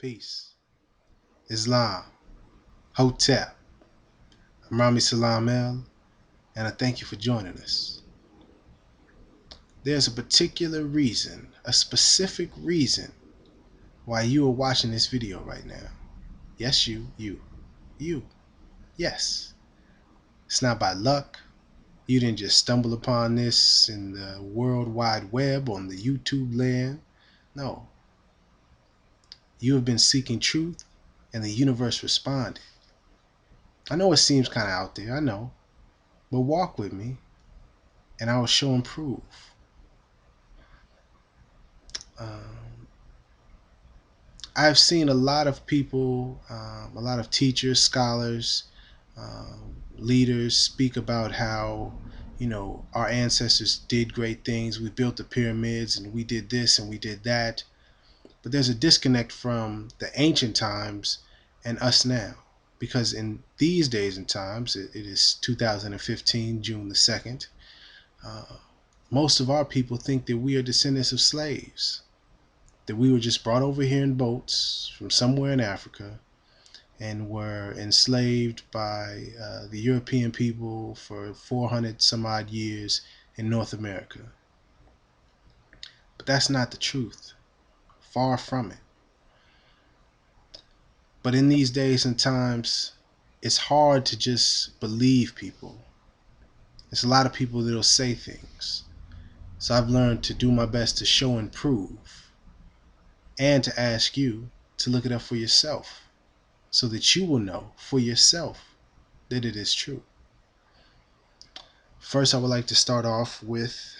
Peace. Islam. Hotep. I'm Rami Salam El, and I thank you for joining us. There's a particular reason, a specific reason, why you are watching this video right now. Yes, you. Yes. It's not by luck. You didn't just stumble upon this in the World Wide Web on the YouTube land. No. You have been seeking truth, and the universe responded. I know it seems kind of out there, I know. But walk with me, and I will show and prove. I've seen a lot of people, a lot of teachers, scholars, leaders speak about how, our ancestors did great things. We built the pyramids and we did this and we did that. But there's a disconnect from the ancient times and us now. Because in these days and times, it is 2015, June the 2nd, most of our people think that we are descendants of slaves. That we were just brought over here in boats from somewhere in Africa and were enslaved by the European people for 400 some odd years in North America. But that's not the truth. Far from it. But in these days and times, it's hard to just believe people. There's a lot of people that'll say things. So I've learned to do my best to show and prove, and to ask you to look it up for yourself, so that you will know for yourself that it is true. First, I would like to start off with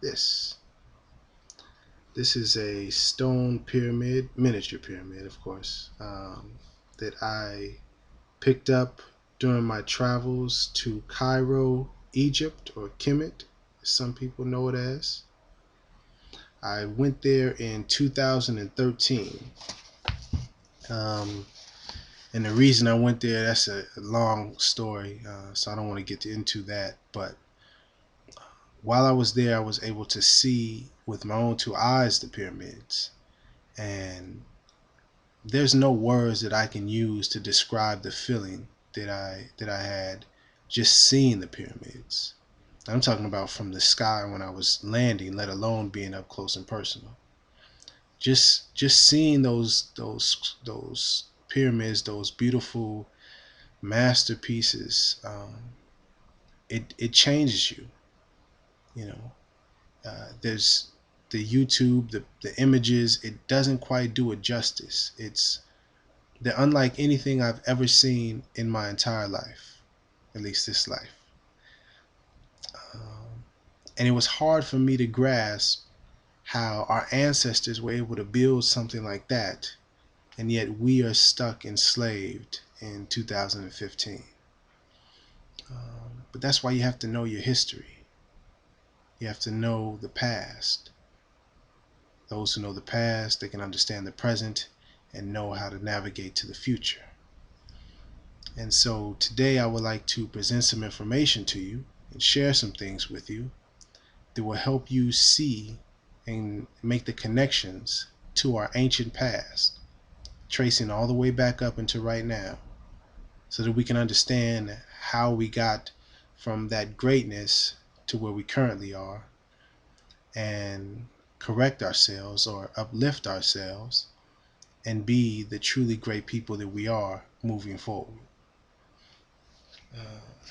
this. This is a stone pyramid, miniature pyramid, of course, that I picked up during my travels to Cairo, Egypt, or Kemet, as some people know it as. I went there in 2013. And the reason I went there, that's a long story, so I don't want to get into that. But while I was there, I was able to see with my own two eyes the pyramids. And there's no words that I can use to describe the feeling that I had just seeing the pyramids. I'm talking about from the sky when I was landing, let alone being up close and personal. Just seeing those pyramids, those beautiful masterpieces, it changes you. There's the YouTube, the images, it doesn't quite do it justice. They're unlike anything I've ever seen in my entire life, at least this life. And it was hard for me to grasp how our ancestors were able to build something like that, and yet we are stuck enslaved in 2015. But that's why you have to know your history. You have to know the past. Those who know the past, they can understand the present and know how to navigate to the future. And so today I would like to present some information to you and share some things with you that will help you see and make the connections to our ancient past, tracing all the way back up into right now, so that we can understand how we got from that greatness to where we currently are, and correct ourselves or uplift ourselves and be the truly great people that we are moving forward.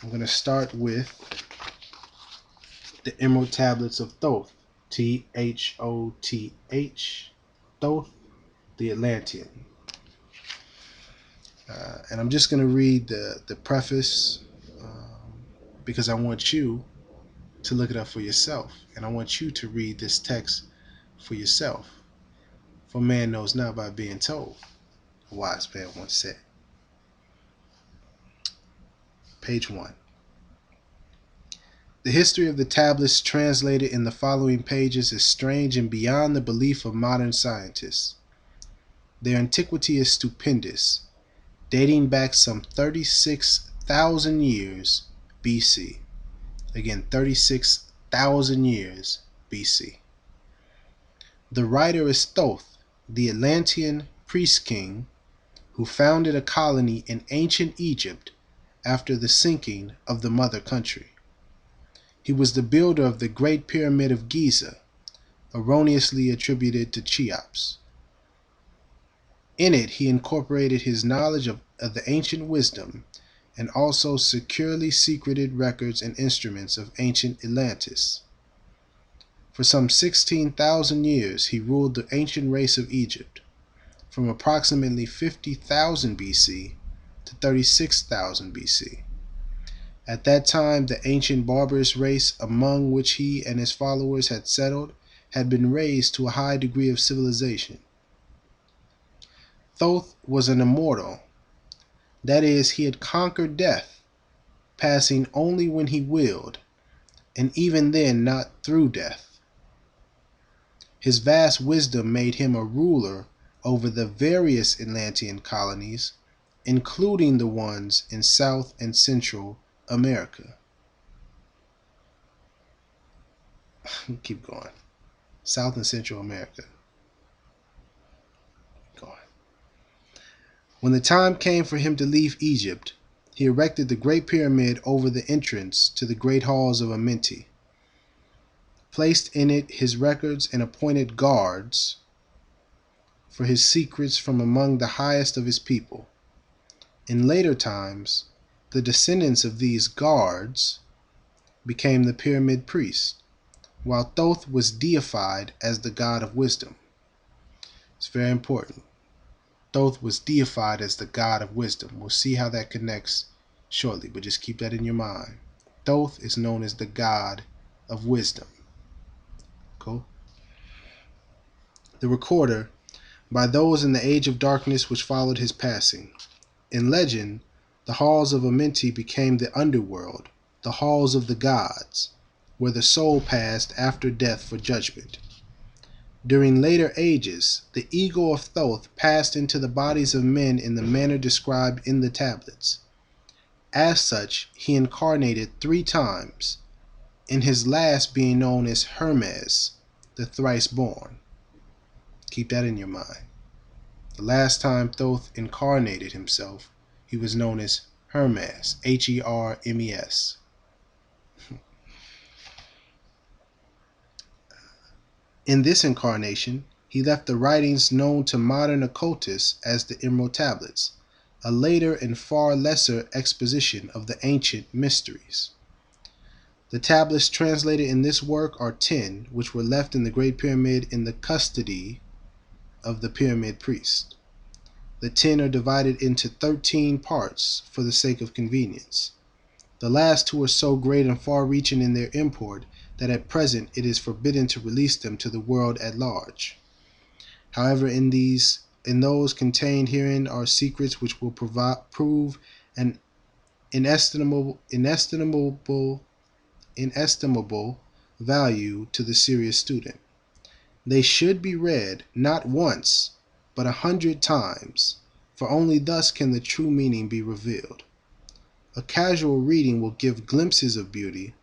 I'm going to start with the Emerald Tablets of Thoth, Thoth, Thoth, the Atlantean. And I'm just going to read the preface because I want you to look it up for yourself. And I want you to read this text for yourself. For man knows not by being told, a wise man once said. Page 1. The history of the tablets translated in the following pages is strange and beyond the belief of modern scientists. Their antiquity is stupendous, dating back some 36,000 years BC. Again, 36,000 years BC. The writer is Thoth, the Atlantean priest king who founded a colony in ancient Egypt after the sinking of the mother country. He was the builder of the Great Pyramid of Giza, erroneously attributed to Cheops. In it, he incorporated his knowledge of the ancient wisdom and also securely secreted records and instruments of ancient Atlantis. For some 16,000 years, he ruled the ancient race of Egypt, from approximately 50,000 BC to 36,000 BC. At that time, the ancient Berbers race among which he and his followers had settled had been raised to a high degree of civilization. Thoth was an immortal. That is, he had conquered death, passing only when he willed, and even then not through death. His vast wisdom made him a ruler over the various Atlantean colonies, including the ones in South and Central America. Keep going. South and Central America. Go on. When the time came for him to leave Egypt, he erected the Great Pyramid over the entrance to the great halls of Amenti, placed in it his records and appointed guards for his secrets from among the highest of his people. In later times, the descendants of these guards became the pyramid priests, while Thoth was deified as the god of wisdom. It's very important. Thoth was deified as the god of wisdom. We'll see how that connects shortly, but just keep that in your mind. Thoth is known as the god of wisdom. Cool? The recorder, by those in the age of darkness which followed his passing. In legend, the halls of Amenti became the underworld, the halls of the gods, where the soul passed after death for judgment. During later ages, the ego of Thoth passed into the bodies of men in the manner described in the tablets. As such, he incarnated 3 times, in his last being known as Hermes, the thrice born. Keep that in your mind. The last time Thoth incarnated himself, he was known as Hermes, Hermes. In this incarnation, he left the writings known to modern occultists as the Emerald Tablets, a later and far lesser exposition of the ancient mysteries. The tablets translated in this work are 10, which were left in the Great Pyramid in the custody of the pyramid priest. The 10 are divided into 13 parts for the sake of convenience. The last 2 are so great and far-reaching in their import that at present it is forbidden to release them to the world at large. However, in those contained herein are secrets which will prove an inestimable value to the serious student. They should be read not once, but 100 times, for only thus can the true meaning be revealed. A casual reading will give glimpses of beauty,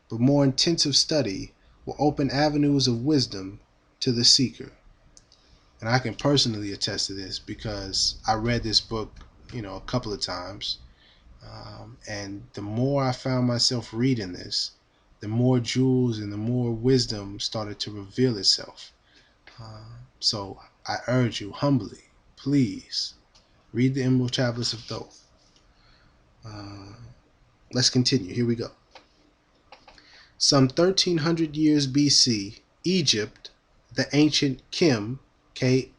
but more intensive study will open avenues of wisdom to the seeker. And I can personally attest to this because I read this book, a couple of times. And the more I found myself reading this, the more jewels and the more wisdom started to reveal itself. So I urge you humbly, please, read the Emerald Tablets of Thoth. Let's continue. Here we go. Some 1300 years BC, Egypt, the ancient Kem, Khem,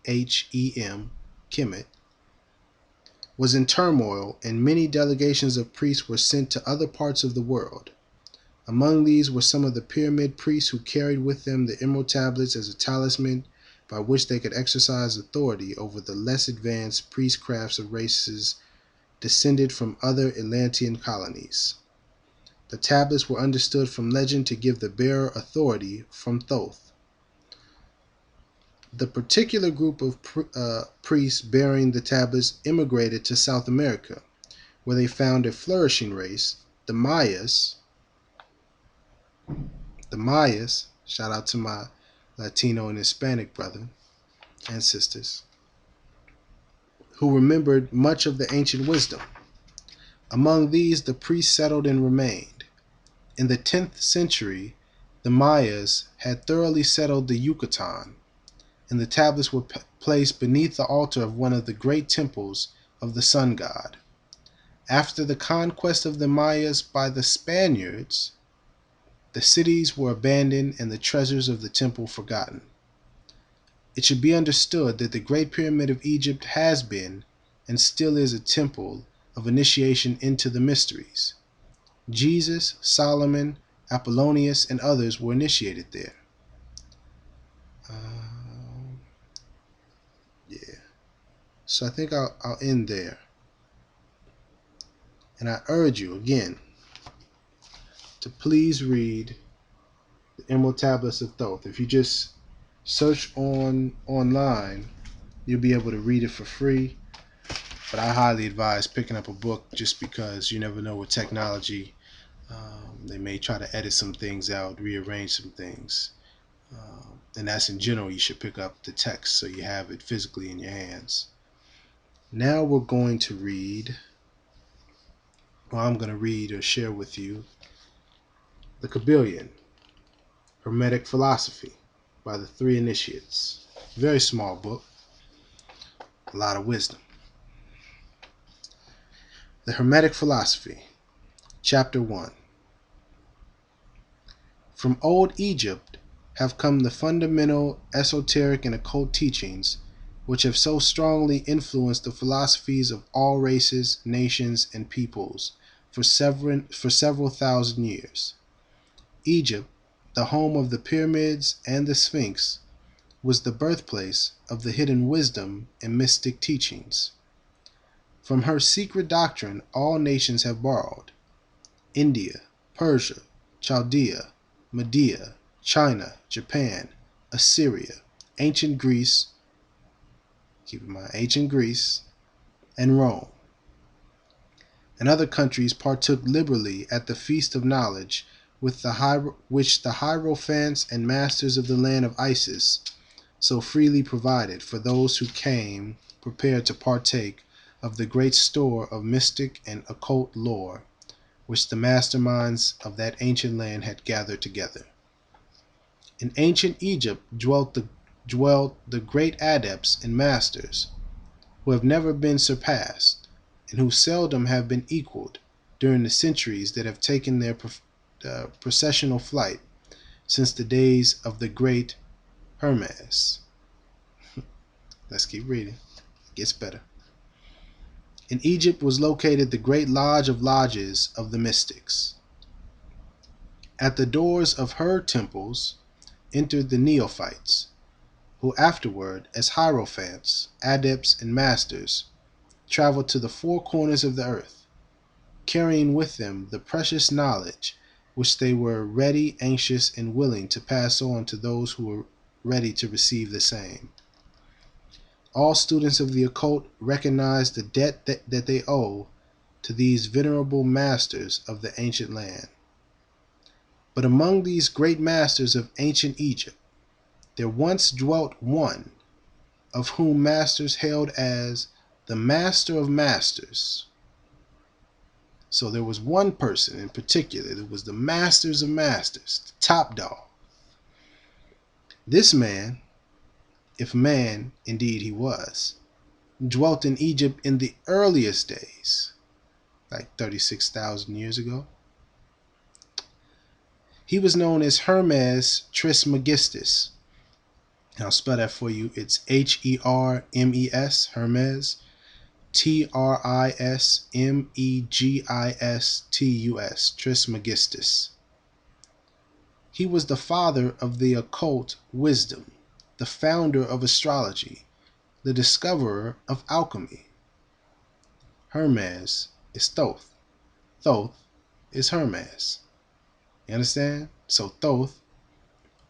Kemet, was in turmoil, and many delegations of priests were sent to other parts of the world. Among these were some of the pyramid priests who carried with them the Emerald Tablets as a talisman by which they could exercise authority over the less advanced priestcrafts of races descended from other Atlantean colonies. The tablets were understood from legend to give the bearer authority from Thoth. The particular group of priests bearing the tablets immigrated to South America, where they found a flourishing race, the Mayas. Shout out to my Latino and Hispanic brother. and sisters, who remembered much of the ancient wisdom. Among these, the priests settled and remained. In the 10th century, the Mayas had thoroughly settled the Yucatan, and the tablets were placed beneath the altar of one of the great temples of the sun god. After the conquest of the Mayas by the Spaniards, the cities were abandoned and the treasures of the temple forgotten. It should be understood that the Great Pyramid of Egypt has been and still is a temple of initiation into the mysteries. Jesus, Solomon, Apollonius, and others were initiated there. Yeah. So I think I'll end there. And I urge you again to please read the Emerald Tablets of Thoth. If you just search online, you'll be able to read it for free. But I highly advise picking up a book just because you never know with technology. They may try to edit some things out, rearrange some things. And that's in general, you should pick up the text so you have it physically in your hands. Now we're going to read, I'm going to read or share with you The Kabbalion, Hermetic Philosophy by the Three Initiates. Very small book, a lot of wisdom. The Hermetic Philosophy, Chapter 1. From old Egypt have come the fundamental esoteric and occult teachings which have so strongly influenced the philosophies of all races, nations, and peoples for several thousand years. Egypt, the home of the pyramids and the Sphinx, was the birthplace of the hidden wisdom and mystic teachings. From her secret doctrine all nations have borrowed. India, Persia, Chaldea, Media, China, Japan, Assyria, ancient Greece, keep in mind ancient Greece, and Rome. And other countries partook liberally at the feast of knowledge which the hierophants and masters of the land of Isis so freely provided for those who came prepared to partake of the great store of mystic and occult lore which the masterminds of that ancient land had gathered together. In ancient Egypt dwelt the great adepts and masters who have never been surpassed and who seldom have been equaled during the centuries that have taken their processional flight since the days of the great Hermes. Let's keep reading. It gets better. In Egypt was located the great lodge of lodges of the mystics. At the doors of her temples entered the neophytes, who afterward, as hierophants, adepts, and masters, traveled to the four corners of the earth, carrying with them the precious knowledge which they were ready, anxious, and willing to pass on to those who were ready to receive the same. All students of the occult recognize the debt that they owe to these venerable masters of the ancient land. But among these great masters of ancient Egypt, there once dwelt one of whom masters hailed as the Master of Masters. So there was one person in particular that was the Masters of Masters, the top dog. This man, if man indeed he was, dwelt in Egypt in the earliest days, like 36,000 years ago. He was known as Hermes Trismegistus. And I'll spell that for you. It's Hermes, Hermes, Trismegistus, Trismegistus. He was the father of the occult wisdom, the founder of astrology, the discoverer of alchemy. Hermes is Thoth. Thoth is Hermes. You understand? So Thoth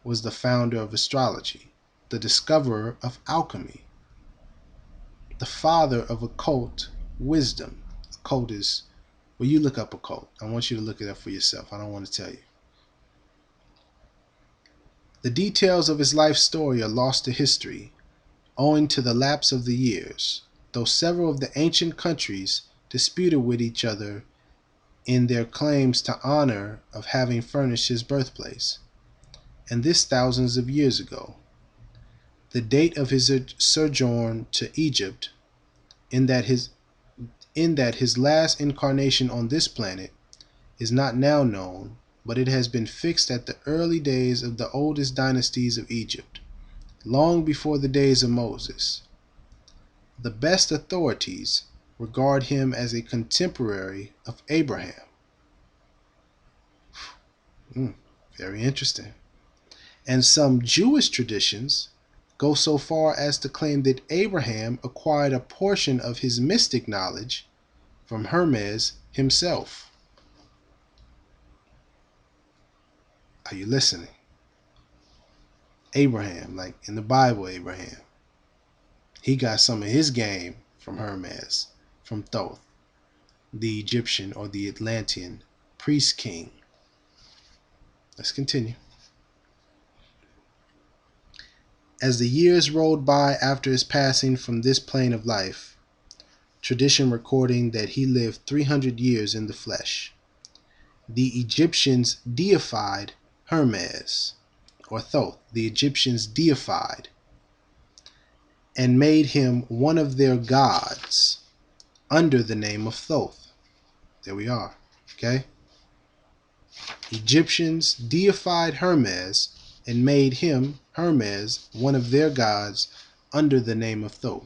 was the founder of astrology, the discoverer of alchemy, the father of occult wisdom. Occult is, well, you look up occult. I want you to look it up for yourself. I don't want to tell you. The details of his life story are lost to history, owing to the lapse of the years, though several of the ancient countries disputed with each other in their claims to honor of having furnished his birthplace, and this thousands of years ago. The date of his sojourn to Egypt, in that his last incarnation on this planet, is not now known, but it has been fixed at the early days of the oldest dynasties of Egypt, long before the days of Moses. The best authorities regard him as a contemporary of Abraham. Very interesting. And some Jewish traditions go so far as to claim that Abraham acquired a portion of his mystic knowledge from Hermes himself. Are you listening? Abraham, like in the Bible, Abraham. He got some of his game from Hermes, from Thoth, the Egyptian or the Atlantean priest king. Let's continue. As the years rolled by after his passing from this plane of life, tradition recording that he lived 300 years in the flesh, the Egyptians deified Hermes, or Thoth. The Egyptians deified and made him one of their gods under the name of Thoth. There we are. Okay? Egyptians deified Hermes and made him, Hermes, one of their gods under the name of Thoth.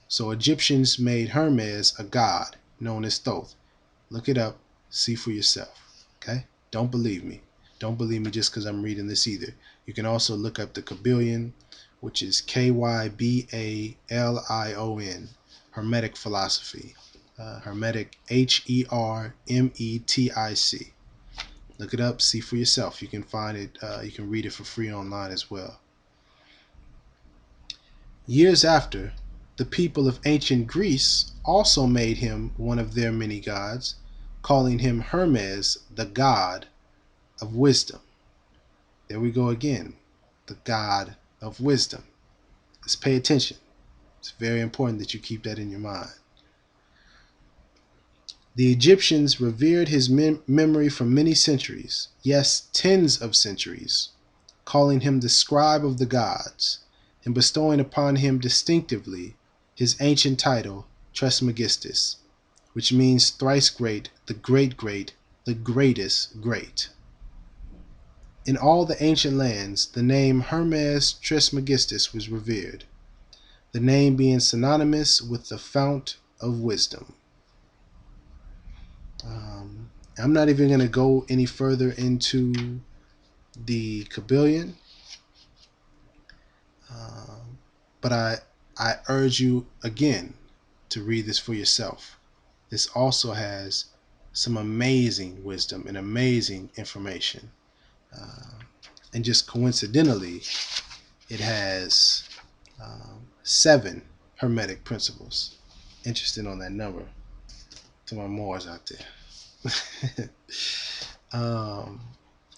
So Egyptians made Hermes a god known as Thoth. Look it up. See for yourself. Okay? Don't believe me. Don't believe me just because I'm reading this either. You can also look up the Kybalion, which is Kybalion, Hermetic philosophy. Hermetic, Hermetic. Look it up, see for yourself. You can find it, you can read it for free online as well. Years after, the people of ancient Greece also made him one of their many gods, calling him Hermes, the god of wisdom. There we go again, the god of wisdom. Let's pay attention. It's very important that you keep that in your mind. The Egyptians revered his memory for many centuries, yes, tens of centuries, calling him the scribe of the gods, and bestowing upon him distinctively his ancient title, Trismegistus, which means thrice great, the great, the greatest great. In all the ancient lands, the name Hermes Trismegistus was revered, the name being synonymous with the fount of wisdom. I'm not even going to go any further into the Kybalion, but I urge you again to read this for yourself. This also has some amazing wisdom and amazing information. And just coincidentally, it has 7 Hermetic principles. Interested on that number to my Moors out there.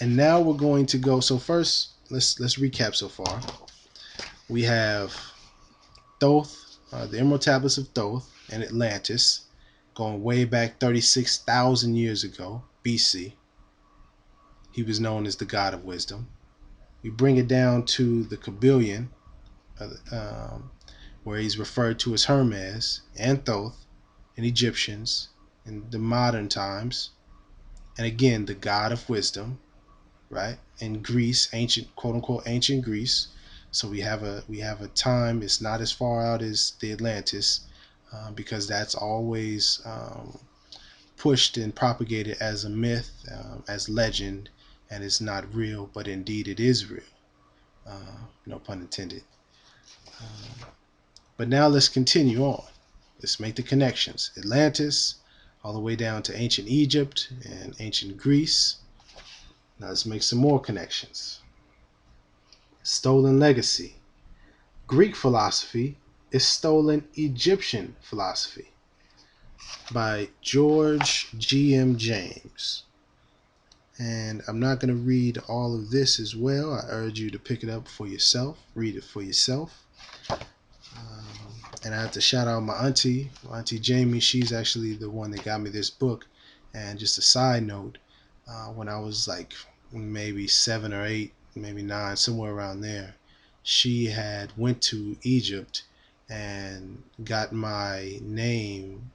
And now we're going to go. So first, let's recap so far. We have Thoth, the Emerald Tablets of Thoth and Atlantis, going way back 36,000 years ago, BC. He was known as the God of Wisdom. We bring it down to the Kybalion, where he's referred to as Hermes and Thoth and Egyptians in the modern times. And again, the God of Wisdom, right? In Greece, ancient, quote unquote, ancient Greece. So we have a time. It's not as far out as the Atlantis, because that's always pushed and propagated as a myth, as legend, and it's not real, but indeed it is real. No pun intended. But now let's continue on. Let's make the connections. Atlantis, all the way down to ancient Egypt and ancient Greece. Now let's make some more connections. Stolen legacy. Greek philosophy is stolen Egyptian philosophy by George G.M. James. And I'm not going to read all of this as well. I urge you to pick it up for yourself, read it for yourself. And I have to shout out my auntie Jamie. She's actually the one that got me this book. And just a side note, when I was like maybe 7 or 8, maybe 9, somewhere around there, she had went to Egypt and got my name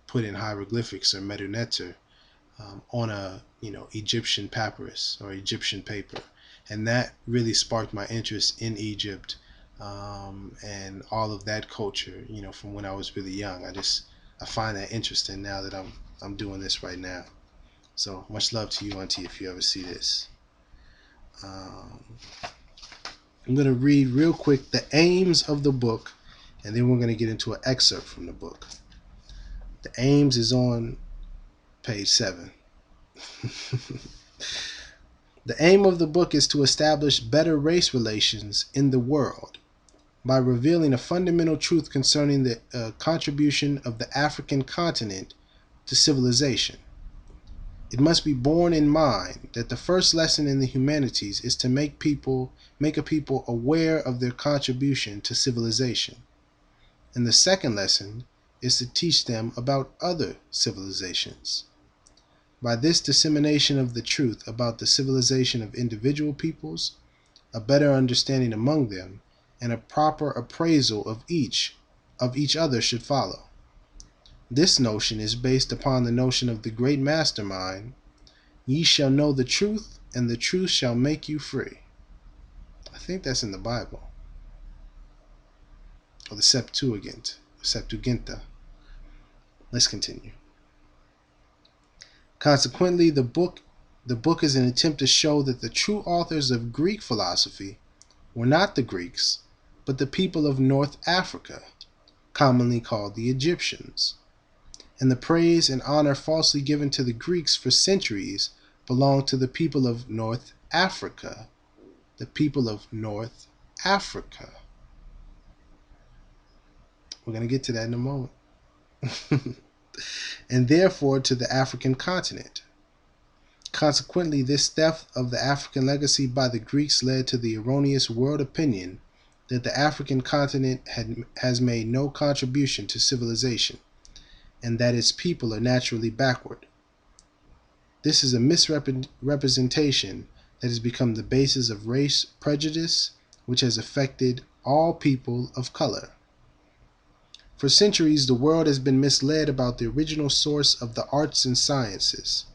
put in hieroglyphics or meduneter on a Egyptian papyrus or Egyptian paper, and that really sparked my interest in Egypt and all of that culture. From when I was really young, I find that interesting now that I'm doing this right now. So much love to you, Auntie, if you ever see this. I'm going to read real quick the aims of the book, and then we're going to get into an excerpt from the book. The aims is on page 7. The aim of the book is to establish better race relations in the world by revealing a fundamental truth concerning the contribution of the African continent to civilization. It must be borne in mind that the first lesson in the humanities is to make a people aware of their contribution to civilization. And the second lesson is to teach them about other civilizations. By this dissemination of the truth about the civilization of individual peoples, a better understanding among them, and a proper appraisal of each other should follow. This notion is based upon the notion of the great mastermind, ye shall know the truth, and the truth shall make you free. I think that's in the Bible. Or the Septuaginta. Let's continue. Consequently, the book is an attempt to show that the true authors of Greek philosophy were not the Greeks, but the people of North Africa, commonly called the Egyptians. And the praise and honor falsely given to the Greeks for centuries belonged to the people of North Africa. The people of North Africa. We're going to get to that in a moment. And therefore to the African continent. Consequently, this theft of the African legacy by the Greeks led to the erroneous world opinion that the African continent has made no contribution to civilization, and that its people are naturally backward. This is a misrepresentation that has become the basis of race prejudice, which has affected all people of color. For centuries, the world has been misled about the original source of the arts and sciences.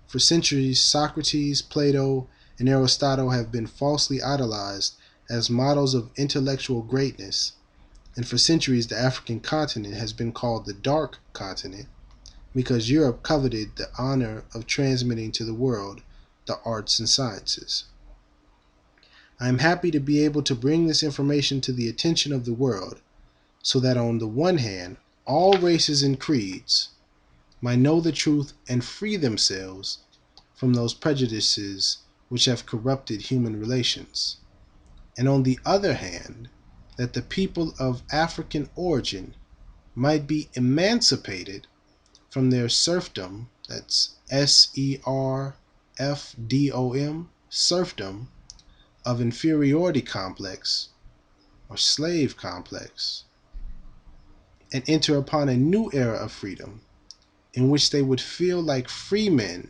For centuries, Socrates, Plato, and Aristotle have been falsely idolized as models of intellectual greatness, and for centuries the African continent has been called the Dark Continent because Europe coveted the honor of transmitting to the world the arts and sciences. I am happy to be able to bring this information to the attention of the world, so that on the one hand, all races and creeds might know the truth and free themselves from those prejudices which have corrupted human relations, and on the other hand, that the people of African origin might be emancipated from their serfdom, that's SERFDOM, serfdom of inferiority complex or slave complex, and enter upon a new era of freedom in which they would feel like free men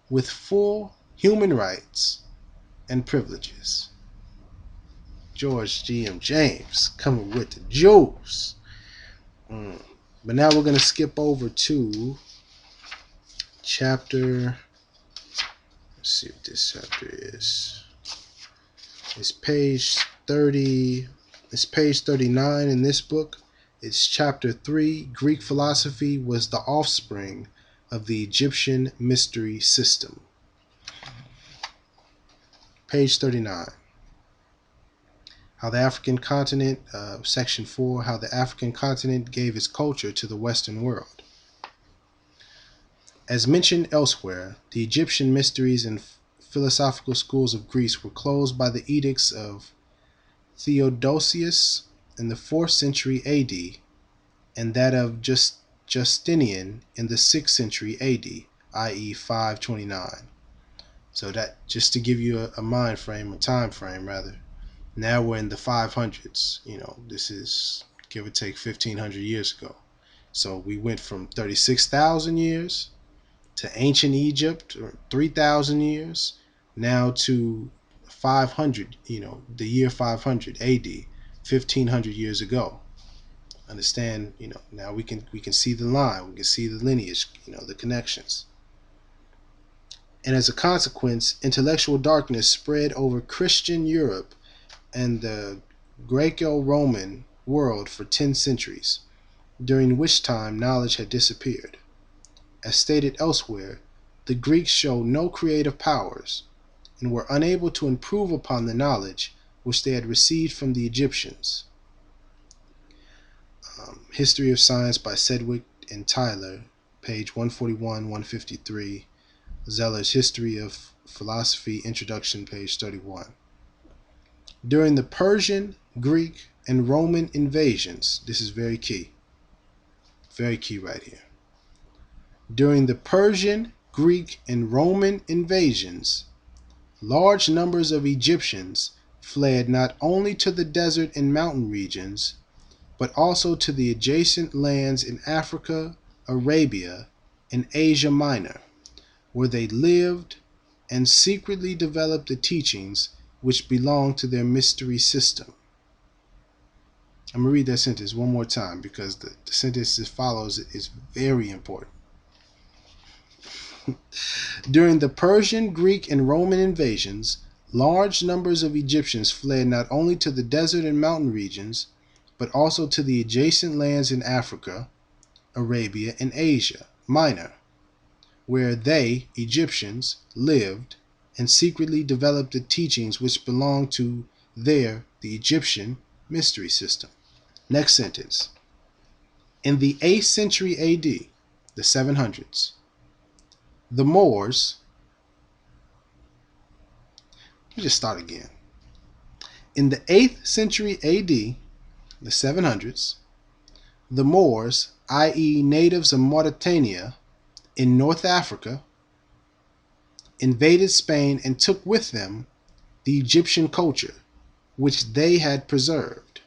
with full human rights and privileges. George G.M. James coming with the juice. But now we're going to skip over to chapter. Let's see what this chapter is. It's page 30. It's page 39 in this book. It's chapter 3. Greek philosophy was the offspring of the Egyptian mystery system. Page 39. How the African continent, section 4, how the African continent gave its culture to the Western world. As mentioned elsewhere, the Egyptian mysteries and philosophical schools of Greece were closed by the edicts of Theodosius in the 4th century AD and that of Justinian in the 6th century AD, i.e. 529. So that, just to give you a mind frame, a time frame rather, Now we're in the 500s. This is give or take 1,500 years ago. So we went from 36,000 years to ancient Egypt, or 3,000 years, now to 500, the year 500 AD, 1,500 years ago. Understand, now we can see the line, we can see the lineage, the connections. And as a consequence, intellectual darkness spread over Christian Europe and the Greco-Roman world for 10 centuries, during which time knowledge had disappeared. As stated elsewhere, the Greeks showed no creative powers and were unable to improve upon the knowledge which they had received from the Egyptians. History of Science by Sedgwick and Tyler, page 141, 153. Zeller's History of Philosophy, Introduction, page 31. During the Persian, Greek, and Roman invasions, this is very key right here. During the Persian, Greek, and Roman invasions, large numbers of Egyptians fled not only to the desert and mountain regions, but also to the adjacent lands in Africa, Arabia, and Asia Minor, where they lived and secretly developed the teachings which belong to their mystery system. I'm going to read that sentence one more time because the sentence that follows is very important. During the Persian, Greek, and Roman invasions, large numbers of Egyptians fled not only to the desert and mountain regions, but also to the adjacent lands in Africa, Arabia, and Asia Minor, where they, Egyptians, lived and secretly developed the teachings which belong to the Egyptian mystery system. Next sentence. In the 8th century AD, the 700s, the Moors, let me just start again. In the 8th century AD, the 700s, the Moors, i.e. natives of Mauretania in North Africa, invaded Spain and took with them the Egyptian culture, which they had preserved.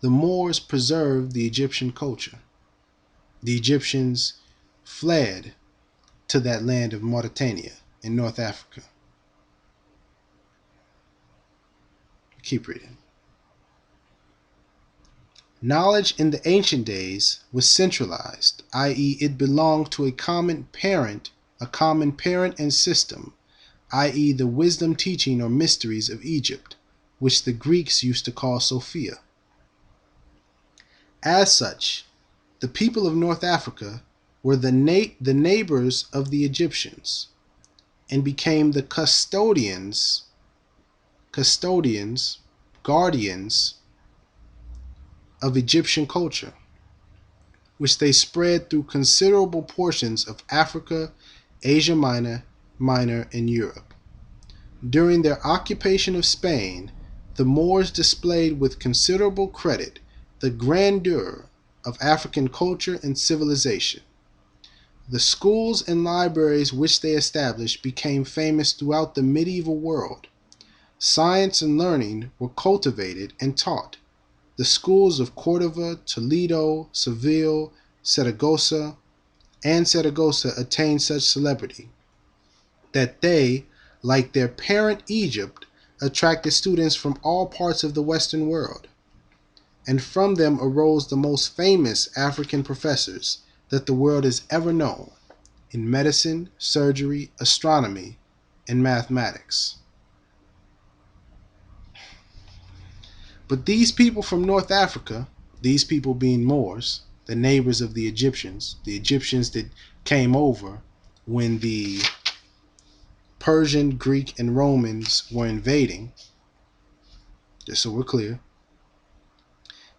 The Moors preserved the Egyptian culture. The Egyptians fled to that land of Mauretania in North Africa. Keep reading. Knowledge in the ancient days was centralized, i.e. it belonged to a common parent and system, i.e. the wisdom teaching or mysteries of Egypt, which the Greeks used to call Sophia. As such, the people of North Africa were the neighbors of the Egyptians and became the guardians of Egyptian culture, which they spread through considerable portions of Africa, Asia Minor, and Europe. During their occupation of Spain, the Moors displayed with considerable credit the grandeur of African culture and civilization. The schools and libraries which they established became famous throughout the medieval world. Science and learning were cultivated and taught. The schools of Cordova, Toledo, Seville, Saragossa attained such celebrity that they, like their parent Egypt, attracted students from all parts of the Western world. And from them arose the most famous African professors that the world has ever known in medicine, surgery, astronomy, and mathematics. But these people from North Africa, these people being Moors, the neighbors of the Egyptians that came over when the Persian, Greek, and Romans were invading, just so we're clear,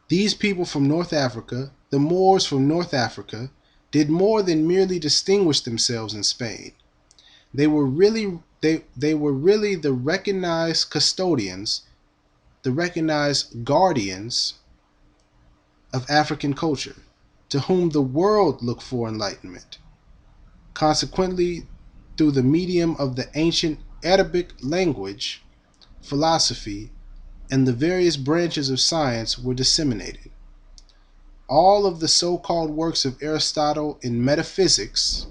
these people from North Africa, the Moors from North Africa, did more than merely distinguish themselves in Spain. They were really the recognized custodians, the recognized guardians of African culture, to whom the world looked for enlightenment. Consequently, through the medium of the ancient Arabic language, philosophy, and the various branches of science were disseminated. All of the so-called works of Aristotle in metaphysics,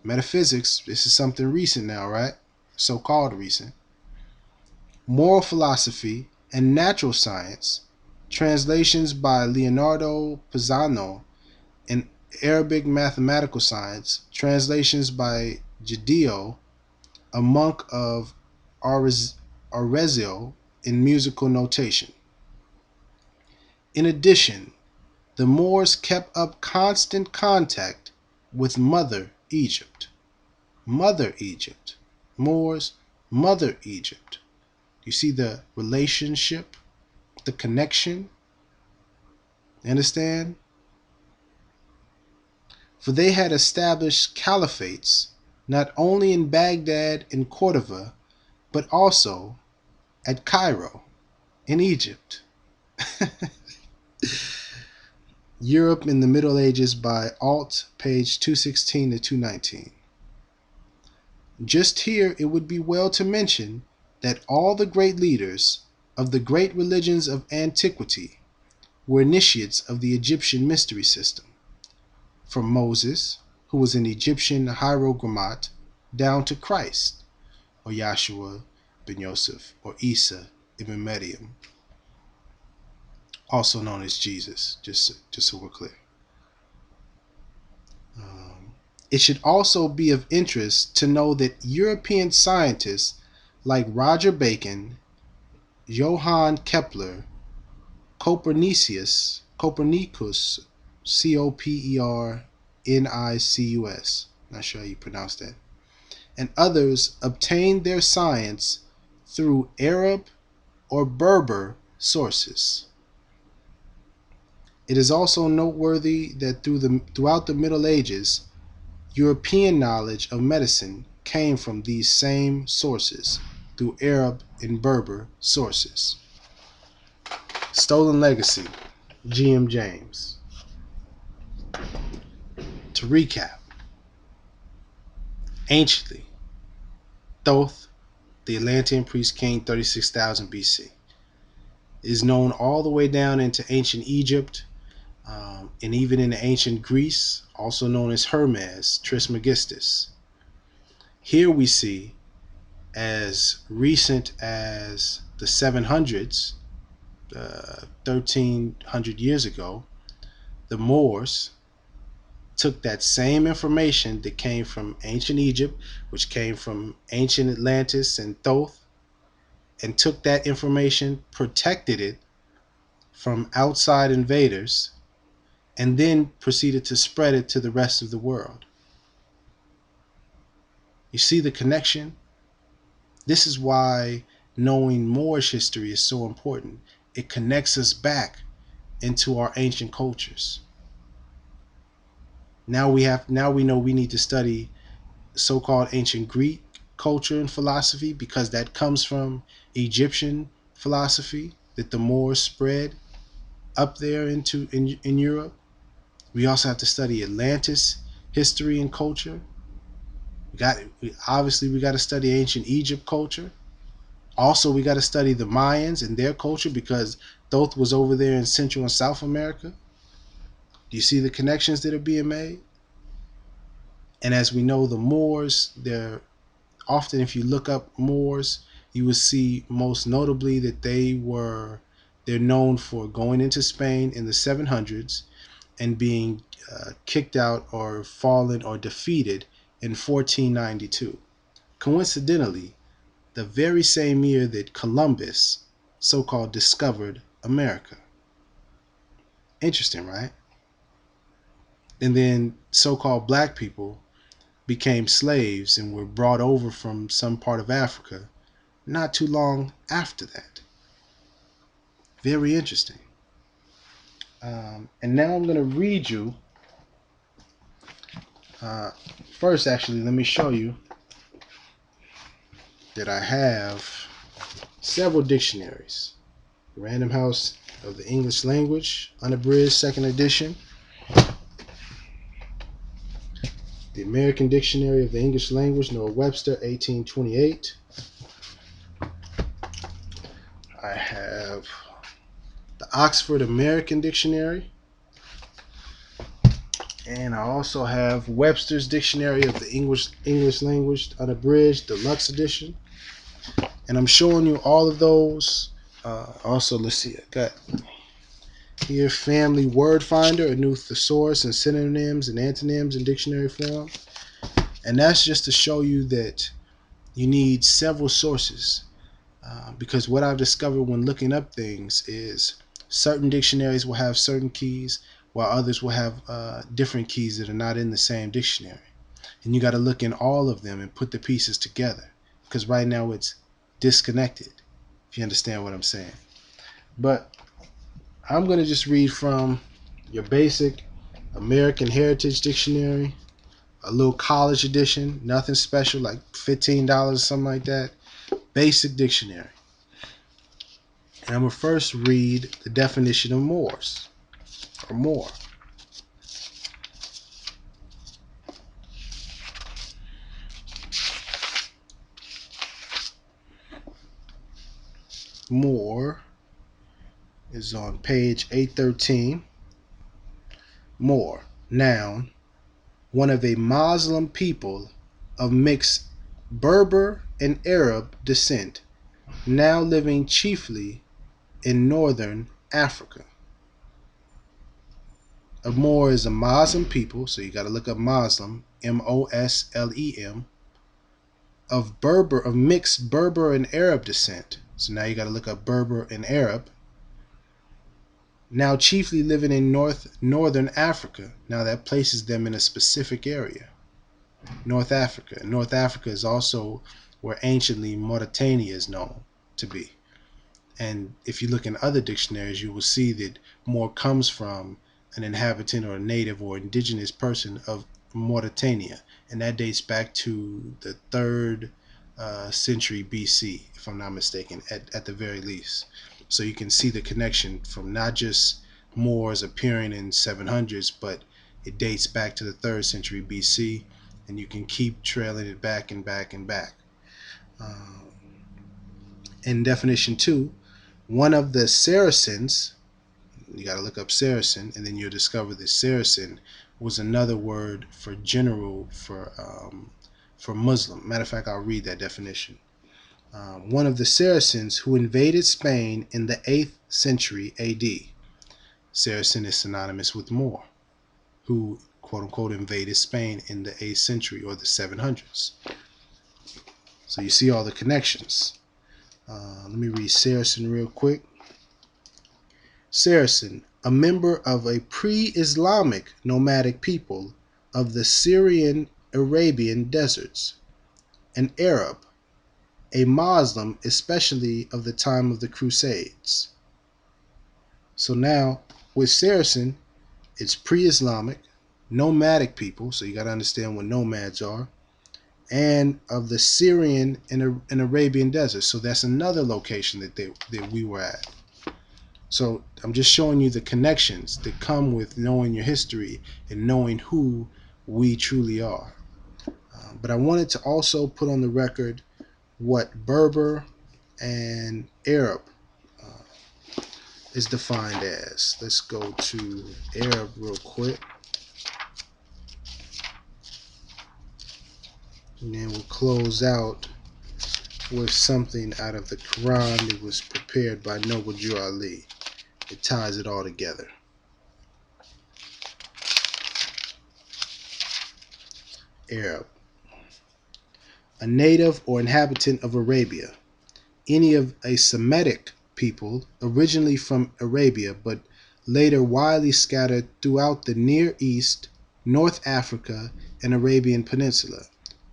this is something recent now, right? So-called recent. Moral philosophy and natural science, translations by Leonardo Pisano, and Arabic mathematical science, translations by Jadeo, a monk of Arezzo, in musical notation. In addition, the Moors kept up constant contact with Mother Egypt. Mother Egypt. Moors, Mother Egypt. You see the relationship, the connection? Understand? For they had established caliphates not only in Baghdad and Cordova, but also at Cairo in Egypt. Europe in the Middle Ages by Alt, page 216 to 219. Just here it would be well to mention that all the great leaders of the great religions of antiquity were initiates of the Egyptian mystery system, from Moses, who was an Egyptian hierogrammat, down to Christ, or Yahshua ben Yosef, or Isa ibn Maryam, also known as Jesus, just so we're clear. It should also be of interest to know that European scientists like Roger Bacon, Johann Kepler, Copernicus, Copernicus, not sure how you pronounce that, and others obtained their science through Arab or Berber sources. It is also noteworthy that throughout the Middle Ages, European knowledge of medicine came from these same sources, through Arab and Berber sources. Stolen Legacy, G.M. James. To recap, anciently, Thoth, the Atlantean priest king, 36,000 BC, is known all the way down into ancient Egypt, and even in ancient Greece, also known as Hermes Trismegistus. Here we see, as recent as the 700s, 1300 years ago, the Moors took that same information that came from ancient Egypt, which came from ancient Atlantis and Thoth, and took that information, protected it from outside invaders, and then proceeded to spread it to the rest of the world. You see the connection? This is why knowing Moorish history is so important. It connects us back into our ancient cultures. Now we know we need to study so-called ancient Greek culture and philosophy, because that comes from Egyptian philosophy that the Moors spread up there in Europe. We also have to study Atlantis history and culture. We got to study ancient Egypt culture. Also, we got to study the Mayans and their culture, because Thoth was over there in Central and South America. Do you see the connections that are being made? And as we know, the Moors, they're often, if you look up Moors, you will see most notably that they're known for going into Spain in the 700s and being kicked out or fallen or defeated in 1492. Coincidentally, the very same year that Columbus so-called discovered America. Interesting, right? And then so-called black people became slaves and were brought over from some part of Africa not too long after that. Very interesting. And now I'm going to read you. First, actually, let me show you that I have several dictionaries. Random House of the English Language, unabridged, 2nd edition. The American Dictionary of the English Language, Noah Webster, 1828. I have the Oxford American Dictionary, and I also have Webster's Dictionary of the English Language Unabridged Deluxe Edition. And I'm showing you all of those. Also, let's see, I got here Family Word Finder, a new thesaurus and synonyms and antonyms in dictionary form. And that's just to show you that you need several sources. Because what I've discovered when looking up things is certain dictionaries will have certain keys, while others will have different keys that are not in the same dictionary. And you got to look in all of them and put the pieces together, because right now it's disconnected, if you understand what I'm saying. But I'm going to just read from your basic American Heritage Dictionary, a little college edition, nothing special, like $15, something like that. Basic dictionary. And I'm going to first read the definition of Moors, or Moor. Moor is on page 813. Moor, noun, one of a Moslem people of mixed Berber and Arab descent, now living chiefly in northern Africa. A Moor is a Moslem people, so you got to look up Moslem, Moslem, of mixed Berber and Arab descent. So now you got to look up Berber and Arab. Now chiefly living in northern Africa. Now that places them in a specific area. North Africa. North Africa is also where anciently Mauretania is known to be. And if you look in other dictionaries, you will see that Moor comes from an inhabitant or a native or indigenous person of Mauretania. And that dates back to the 3rd century BC, if I'm not mistaken, at the very least. So you can see the connection from not just Moors appearing in 700s, but it dates back to the 3rd century BC, and you can keep trailing it back and back and back. In definition 2, one of the Saracens, you got to look up Saracen, and then you'll discover that Saracen was another word for general for Muslim. Matter of fact, I'll read that definition. One of the Saracens who invaded Spain in the 8th century AD. Saracen is synonymous with Moor, who quote unquote invaded Spain in the 8th century or the 700s. So you see all the connections. Let me read Saracen real quick. Saracen, a member of a pre-Islamic nomadic people of the Syrian Arabian deserts. An Arab, a Moslem, especially of the time of the Crusades. So now, with Saracen, it's pre-Islamic, nomadic people, so you got to understand what nomads are, and of the Syrian and Arabian desert. So that's another location that we were at. So I'm just showing you the connections that come with knowing your history and knowing who we truly are. But I wanted to also put on the record what Berber and Arab is defined as. Let's go to Arab real quick. And then we'll close out with something out of the Quran that was prepared by Noble Jew Ali. It ties it all together. Arab, a native or inhabitant of Arabia, any of a Semitic people originally from Arabia but later widely scattered throughout the Near East, North Africa, and Arabian Peninsula,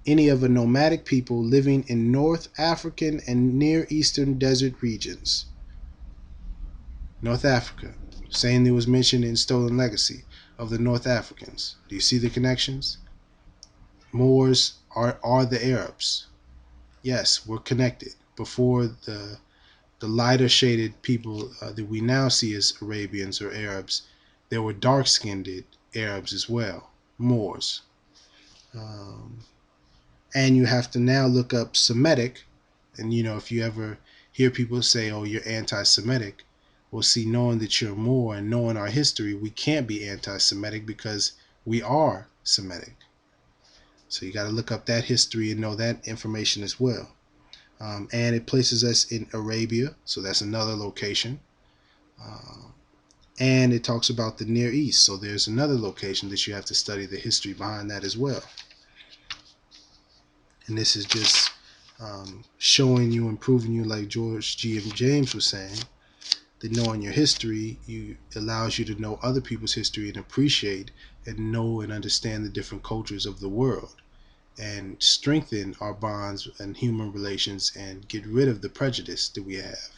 any of a nomadic people living in North African and Near Eastern desert regions. North Africa, same thing was mentioned in Stolen Legacy of the North Africans. Do you see the connections? Moors are the Arabs. Yes, we're connected. Before the lighter shaded people that we now see as Arabians or Arabs, there were dark skinned Arabs as well, Moors. And you have to now look up Semitic, and if you ever hear people say, oh, you're anti-Semitic. Well, see, knowing that you're Moor and knowing our history, we can't be anti-Semitic because we are Semitic. So you got to look up that history and know that information as well. And it places us in Arabia, so that's another location. And it talks about the Near East, so there's another location that you have to study the history behind that as well. And this is just showing you and proving you, like George G. and James was saying, that knowing your history allows you to know other people's history and appreciate and know and understand the different cultures of the world, and strengthen our bonds and human relations and get rid of the prejudice that we have.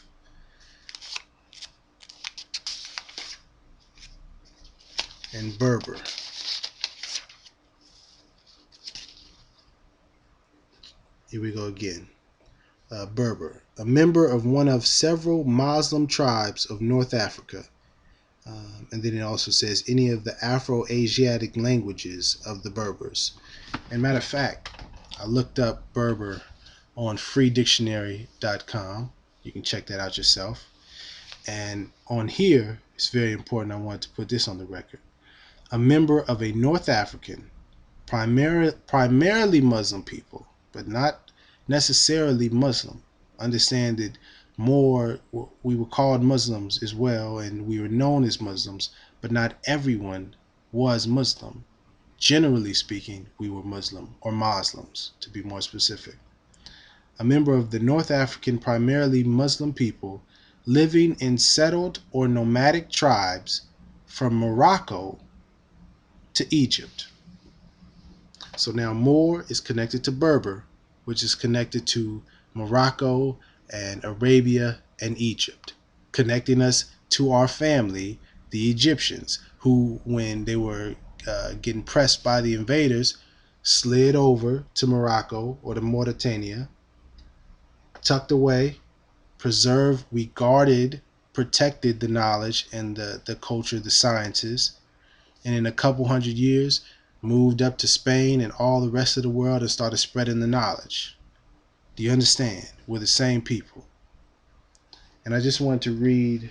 And Berber. Here we go again. Berber, a member of one of several Muslim tribes of North Africa. And then it also says any of the Afro-Asiatic languages of the Berbers. And matter of fact, I looked up Berber on freedictionary.com. You can check that out yourself. And on here, it's very important. I wanted to put this on the record. A member of a North African, primarily Muslim people, but not necessarily Muslim. Understand that more, we were called Muslims as well, and we were known as Muslims, but not everyone was Muslim. Generally speaking, we were Muslim, or Moslems, to be more specific. A member of the North African, primarily Muslim people, living in settled or nomadic tribes from Morocco to Egypt. So now Moor is connected to Berber, which is connected to Morocco and Arabia and Egypt, connecting us to our family, the Egyptians, who, when they were getting pressed by the invaders, slid over to Morocco or to Mauretania, tucked away, preserved, we guarded, protected the knowledge and the culture, the sciences, and in a couple hundred years moved up to Spain and all the rest of the world and started spreading the knowledge. Do you understand? We're the same people. And I just want to read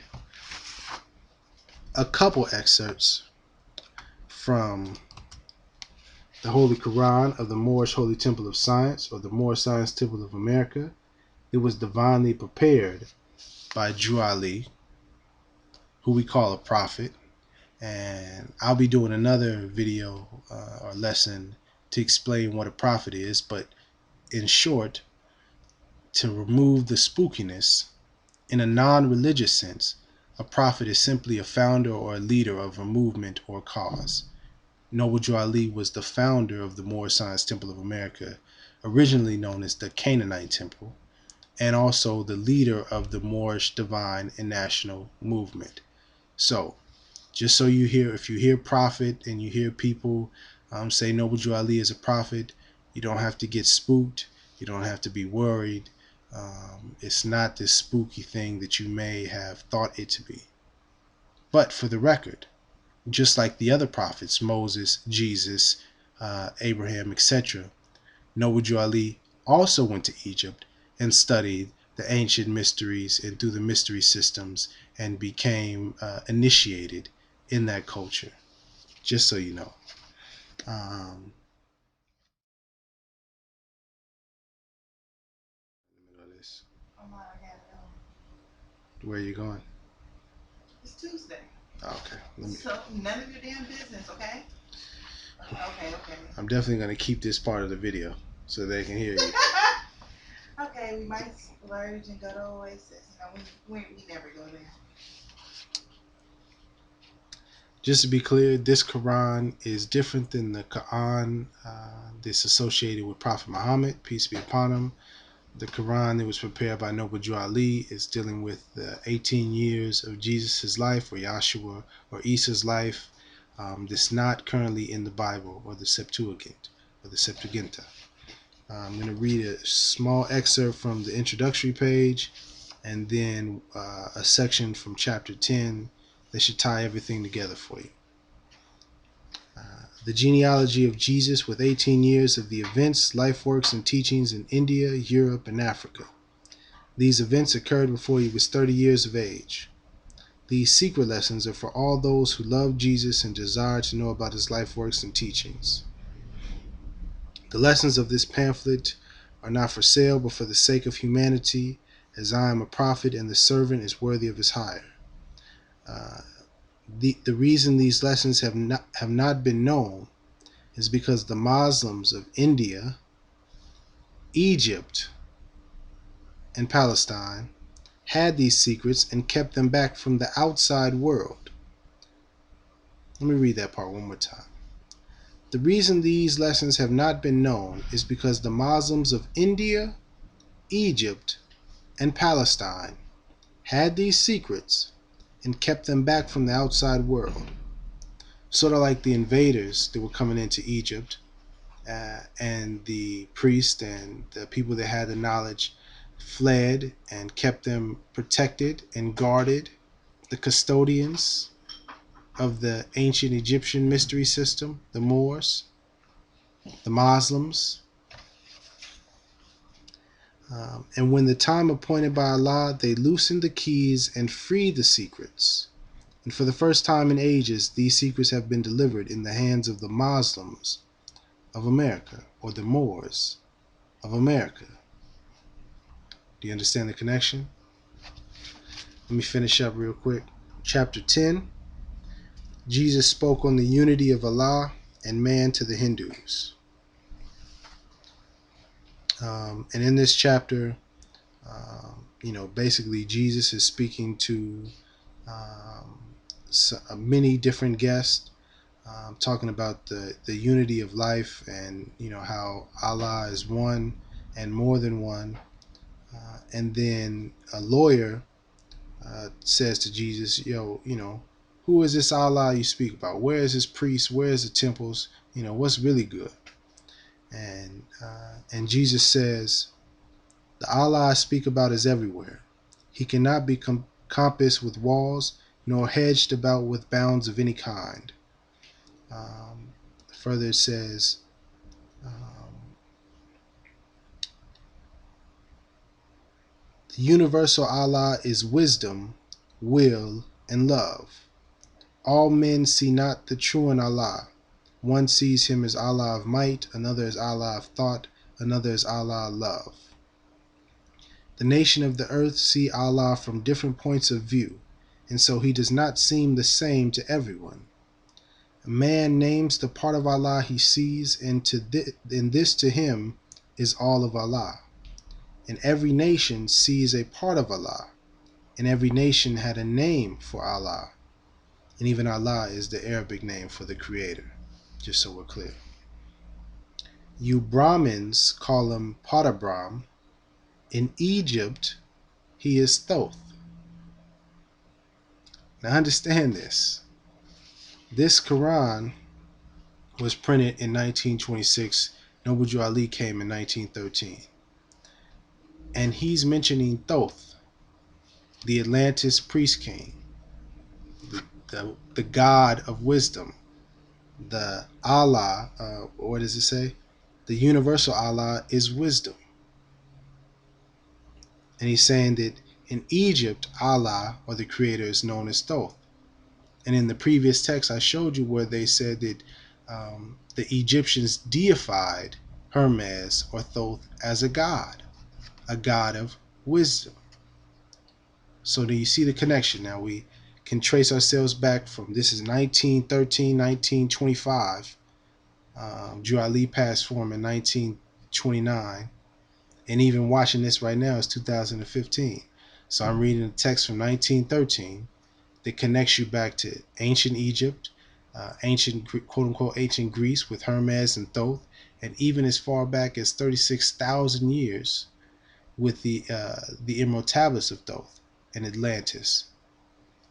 a couple excerpts from the Holy Quran of the Moorish Holy Temple of Science, or the Moor Science Temple of America. It was divinely prepared by Juali, who we call a prophet. And I'll be doing another video or lesson to explain what a prophet is, but in short, to remove the spookiness, in a non-religious sense, a prophet is simply a founder or a leader of a movement or cause. Noble Drew Ali was the founder of the Moor Science Temple of America, originally known as the Canaanite Temple, and also the leader of the Moorish Divine and National Movement. So, just so you hear, if you hear prophet and you hear people say Noble Drew Ali is a prophet, you don't have to get spooked. You don't have to be worried. It's not this spooky thing that you may have thought it to be. But for the record, just like the other prophets, Moses, Jesus, Abraham, etc., Noble Drew Ali also went to Egypt and studied the ancient mysteries and through the mystery systems and became initiated in that culture, just so you know. Where are you going? It's Tuesday. Okay. So none of your damn business, okay? Okay. I'm definitely going to keep this part of the video so they can hear you. Okay, we might splurge and go to Oasis. No, we never go there. Just to be clear, this Quran is different than the Quran that's associated with Prophet Muhammad, peace be upon him. The Quran that was prepared by Noble Drew Ali is dealing with the 18 years of Jesus' life, or Yahshua or Isa's life, that's not currently in the Bible or the Septuagint or the Septuaginta. I'm going to read a small excerpt from the introductory page and then a section from chapter 10 that should tie everything together for you. The genealogy of Jesus, with 18 years of the events, life works, and teachings in India, Europe, and Africa. These events occurred before he was 30 years of age. These secret lessons are for all those who love Jesus and desire to know about his life works and teachings. The lessons of this pamphlet are not for sale, but for the sake of humanity, as I am a prophet and the servant is worthy of his hire. The reason these lessons have not been known is because the Moslems of India, Egypt, and Palestine had these secrets and kept them back from the outside world. Let me read that part one more time. The reason these lessons have not been known is because the Moslems of India, Egypt, and Palestine had these secrets and kept them back from the outside world. Sort of like the invaders that were coming into Egypt, and the priests and the people that had the knowledge fled and kept them protected and guarded. The custodians of the ancient Egyptian mystery system, the Moors, the Moslems. And when the time appointed by Allah, they loosened the keys and freed the secrets. And for the first time in ages, these secrets have been delivered in the hands of the Moslems of America, or the Moors of America. Do you understand the connection? Let me finish up real quick. Chapter 10, Jesus spoke on the unity of Allah and man to the Hindus. And in this chapter, basically Jesus is speaking to many different guests, talking about the unity of life and, how Allah is one and more than one. And then a lawyer says to Jesus, who is this Allah you speak about? Where is his priests? Where is the temples? What's really good? And Jesus says, the Allah I speak about is everywhere. He cannot be compassed with walls, nor hedged about with bounds of any kind. Further it says, the universal Allah is wisdom, will, and love. All men see not the true in Allah. One sees him as Allah of might, another as Allah of thought, another as Allah of love. The nation of the earth see Allah from different points of view, and so he does not seem the same to everyone. A man names the part of Allah he sees, and this to him is all of Allah. And every nation sees a part of Allah, and every nation had a name for Allah. And even Allah is the Arabic name for the Creator, just so we're clear. You Brahmins call him Parabrahm. In Egypt, he is Thoth. Now understand this. This Quran was printed in 1926. Noble Ali came in 1913. And he's mentioning Thoth, the Atlantis priest king, the god of wisdom, the Allah, what does it say? The universal Allah is wisdom. And he's saying that in Egypt, Allah, or the creator, is known as Thoth. And in the previous text, I showed you where they said that the Egyptians deified Hermes or Thoth as a god of wisdom. So do you see the connection? Now we can trace ourselves back from, this is 1913, 1925. Drew Ali passed for him in 1929. And even watching this right now is 2015. So I'm reading a text from 1913 that connects you back to ancient Egypt, ancient, quote unquote, ancient Greece with Hermes and Thoth, and even as far back as 36,000 years with the Emerald Tablets of Thoth and Atlantis.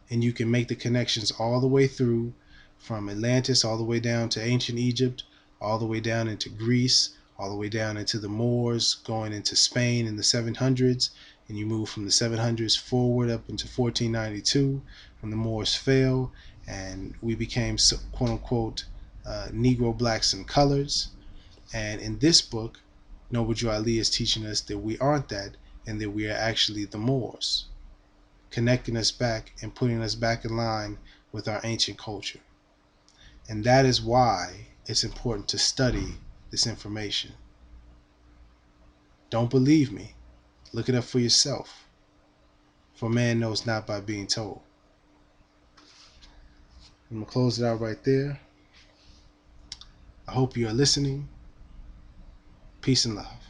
And you can make the connections all the way through, from Atlantis all the way down to ancient Egypt, all the way down into Greece, all the way down into the Moors, going into Spain in the 700s, and you move from the 700s forward up into 1492 when the Moors fell and we became, quote unquote, Negro blacks and colors. And in this book, Noble Ali is teaching us that we aren't that, and that we are actually the Moors, connecting us back and putting us back in line with our ancient culture. And that is why it's important to study this information. Don't believe me. Look it up for yourself. For man knows not by being told. I'm going to close it out right there. I hope you are listening. Peace and love.